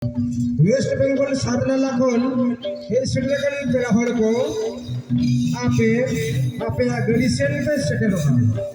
Waste Bengal सादनाला खन हे सेटलकन पेड़ा हड़ को आपे आपे गड़ी सेन पे सेटल होगा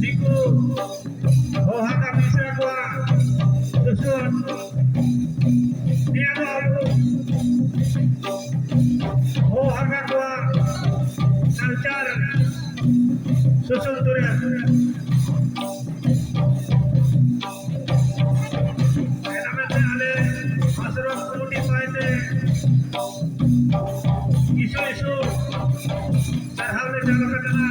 Niku, oh haka bisa gua dusun, ni ada aku, oh haka gua kalcar susun durian. Namanya ale masuk komuni paite, isu-isu terhadap jalan kerja.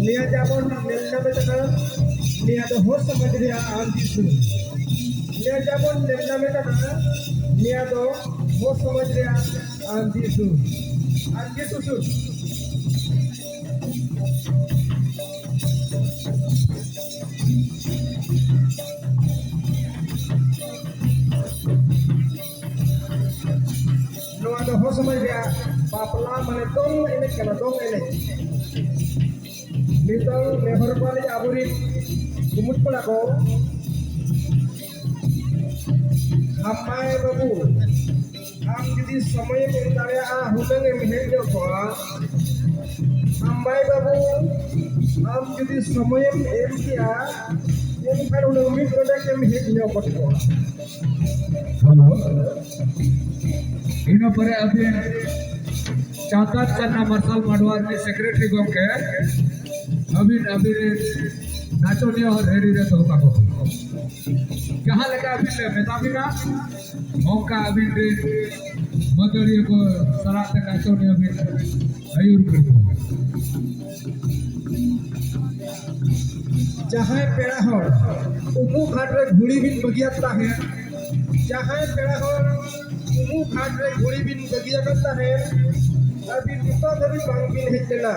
Nia Jabon Nelna Metana, Nia the host of Madria Antisu. Nia Jabon Nelna Metana, Nia the host of Madria Antisu. Antisu. No other host of Madria, Papa Manatong and the Canadong and Little never quality aburi kumut pelako Hamai babu am jadi samay mentarya hutang emhel joko Hamai babu am jadi samay emkia em kan udah umit produk emhel joko Halo ino pare abhi catat karena Marsal Madwar में secretary को के अभी अभी नाचो नहीं और ready रे तो का को कहां लगा अभी ले मेताबी का मौका अभी रे मदरी को सराते नाचो नहीं अभी आयुर कर जहां पेड़ा हो उमु घाट रे घुड़ी बिन बगियाता है जहां पेड़ा हो उमु घाट रे घुड़ी बिन बगिया करता है अभी नितो धरी बांग बिन हेचना